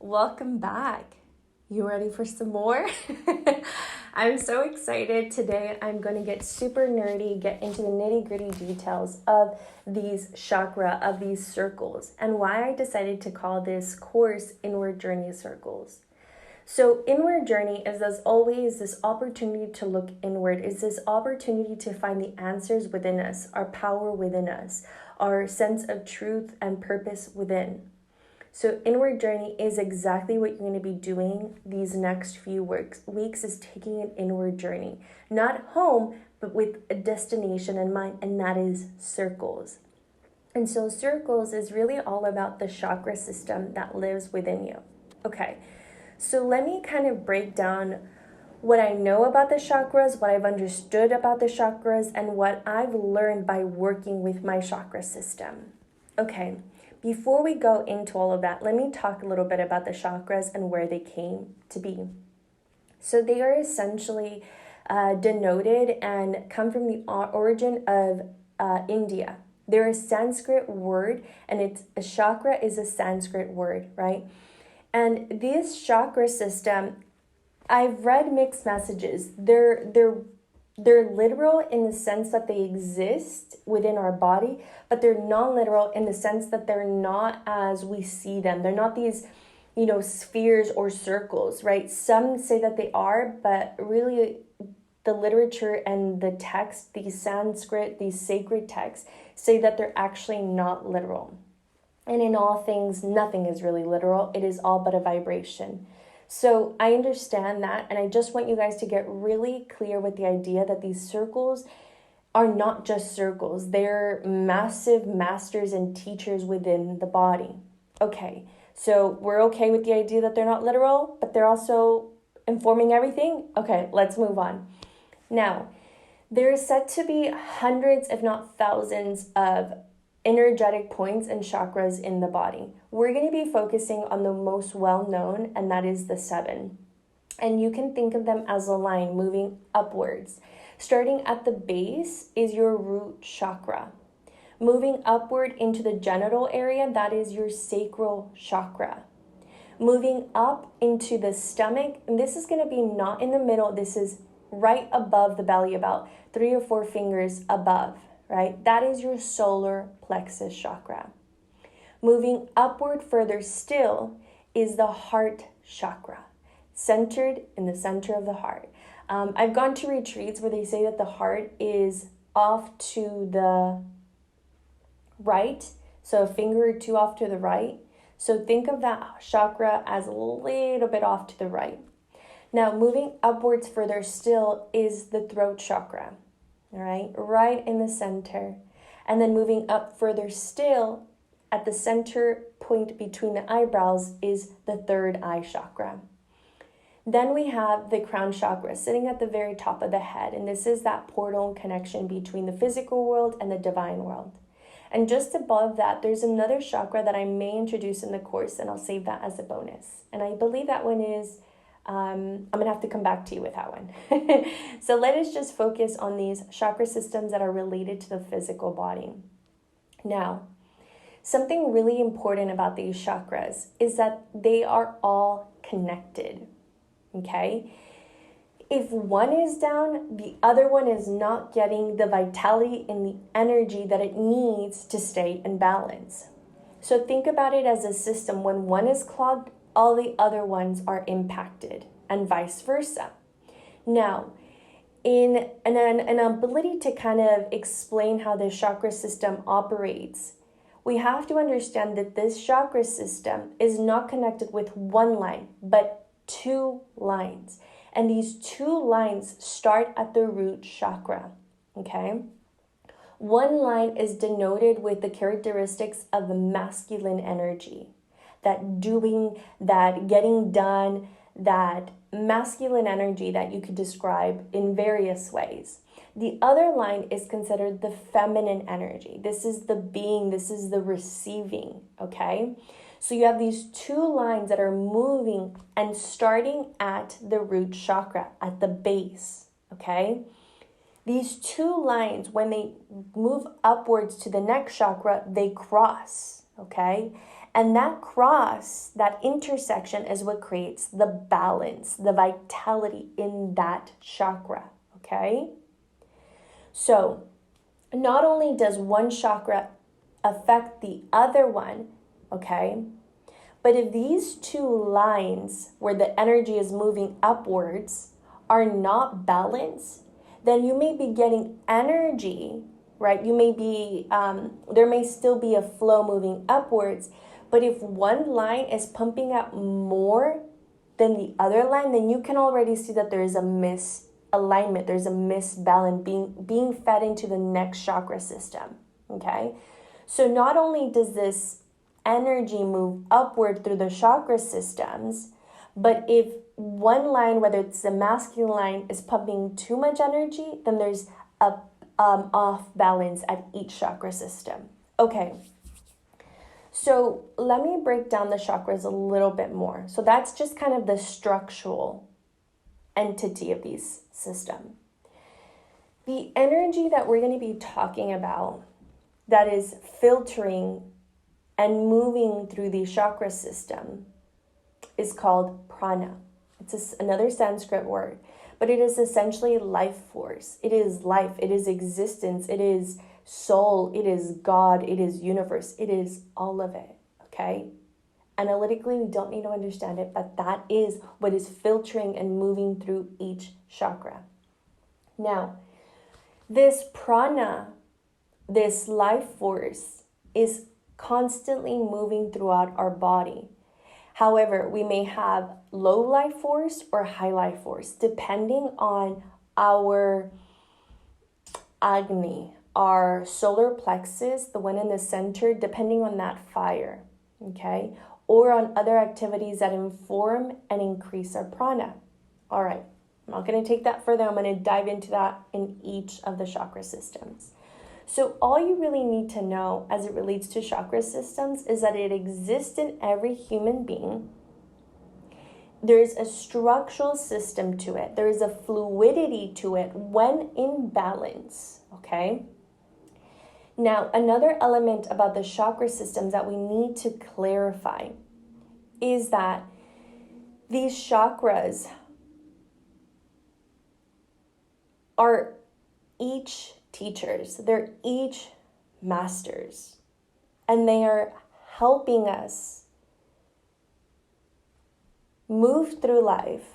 Welcome back. You ready for some more? I'm so excited. Today I'm going to get super nerdy, get into the nitty-gritty details of these chakra, of these circles, and why I decided to call this course Inward Journey Circles. So inward journey is as always this opportunity to look inward, is this opportunity to find the answers within us, our power within us, our sense of truth and purpose within. So inward journey is exactly what you're going to be doing these next few weeks is taking an inward journey. Not home, but with a destination in mind, and that is circles. And so circles is really all about the chakra system that lives within you. Okay, so let me kind of break down what I know about the chakras, what I've understood about the chakras, and what I've learned by working with my chakra system. Okay. Before we go into all of that, let me talk a little bit about the chakras and where they came to be. So they are essentially denoted and come from the origin of India. They're a Sanskrit word, and a chakra is a Sanskrit word, right? And this chakra system, I've read mixed messages. They're literal in the sense that they exist within our body, but they're non-literal in the sense that they're not as we see them. They're not these, spheres or circles, right? Some say that they are, but really the literature and the text, these Sanskrit, these sacred texts, say that they're actually not literal. And in all things, nothing is really literal. It is all but a vibration. So I understand that, and I just want you guys to get really clear with the idea that these circles are not just circles. They're massive masters and teachers within the body. Okay, so we're okay with the idea that they're not literal, but they're also informing everything? Okay, let's move on. Now, there is said to be hundreds, if not thousands, of energetic points and chakras in the body. We're going to be focusing on the most well-known, and that is the 7. And you can think of them as a line moving upwards. Starting at the base is your root chakra. Moving upward into the genital area, that is your sacral chakra. Moving up into the stomach, and this is going to be not in the middle, this is right above the belly, about 3 or 4 fingers above. Right? That is your solar plexus chakra. Moving upward further still is the heart chakra, centered in the center of the heart. I've gone to retreats where they say that the heart is off to the right, so a finger or 2 off to the right. So think of that chakra as a little bit off to the right. Now, moving upwards further still is the throat chakra. All right in the center. And then moving up further still, at the center point between the eyebrows is the third eye chakra. Then we have the crown chakra sitting at the very top of the head. And this is that portal and connection between the physical world and the divine world. And just above that, there's another chakra that I may introduce in the course, and I'll save that as a bonus. And I believe that one is I'm going to have to come back to you with that one. So let us just focus on these chakra systems that are related to the physical body. Now, something really important about these chakras is that they are all connected, okay? If one is down, the other one is not getting the vitality and the energy that it needs to stay in balance. So think about it as a system. When one is clogged, all the other ones are impacted, and vice versa. Now, in an ability to kind of explain how the chakra system operates, we have to understand that this chakra system is not connected with one line, but 2 lines. And these 2 lines start at the root chakra, okay? One line is denoted with the characteristics of the masculine energy. That doing, that getting done, that masculine energy that you could describe in various ways. The other line is considered the feminine energy. This is the being, this is the receiving, okay? So you have these 2 lines that are moving and starting at the root chakra, at the base, okay? These 2 lines, when they move upwards to the next chakra, they cross. okay? And that cross, that intersection is what creates the balance, the vitality in that chakra, okay? So not only does one chakra affect the other one, okay? But if these two lines where the energy is moving upwards are not balanced, then you may be getting energy, right? You may be, there may still be a flow moving upwards, but if one line is pumping out more than the other line, then you can already see that there is a misalignment, there's a misbalance being fed into the next chakra system, okay? So not only does this energy move upward through the chakra systems, but if one line, whether it's the masculine line, is pumping too much energy, then there's a off balance at each chakra system. Okay, so let me break down the chakras a little bit more. So that's just kind of the structural entity of these system. The energy that we're going to be talking about that is filtering and moving through the chakra system is called prana. It's another Sanskrit word, but it is essentially life force. It is life, it is existence, it is soul, it is God, it is universe, it is all of it, okay? Analytically, we don't need to understand it, but that is what is filtering and moving through each chakra. Now, this prana, this life force, is constantly moving throughout our body. However, we may have low life force or high life force, depending on our Agni, our solar plexus, the one in the center, depending on that fire, okay? Or on other activities that inform and increase our prana. All right, I'm not going to take that further. I'm going to dive into that in each of the chakra systems. So all you really need to know as it relates to chakra systems is that it exists in every human being. There's a structural system to it. There is a fluidity to it when in balance, okay? Now, another element about the chakra systems that we need to clarify is that these chakras are each teachers, they're each masters, and they are helping us move through life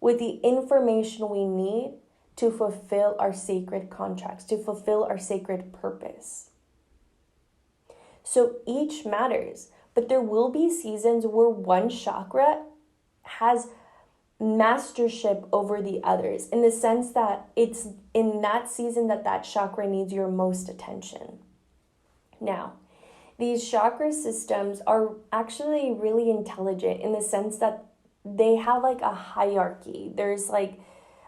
with the information we need to fulfill our sacred contracts, to fulfill our sacred purpose. So each matters, but there will be seasons where one chakra has mastership over the others, in the sense that it's in that season that chakra needs your most attention. Now, these chakra systems are actually really intelligent in the sense that they have like a hierarchy. There's like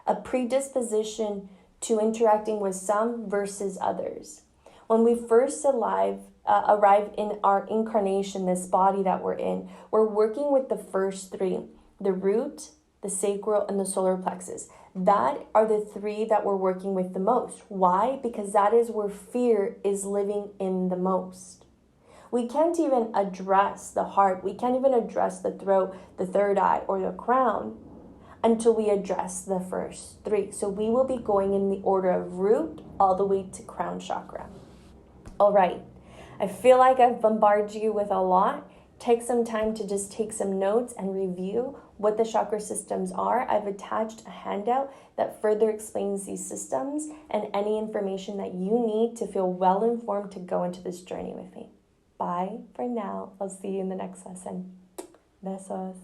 a predisposition to interacting with some versus others. When we first arrive in our incarnation, this body that we're in, we're working with the first three: the root, the sacral, and the solar plexus. That are the three that we're working with the most. Why? Because that is where fear is living in the most. We can't even address the heart. We can't even address the throat, the third eye, or the crown until we address the first three. So we will be going in the order of root all the way to crown chakra. All right. I feel like I've bombarded you with a lot. Take some time to just take some notes and review what the chakra systems are. I've attached a handout that further explains these systems and any information that you need to feel well informed to go into this journey with me. Bye for now. I'll see you in the next lesson. Besos.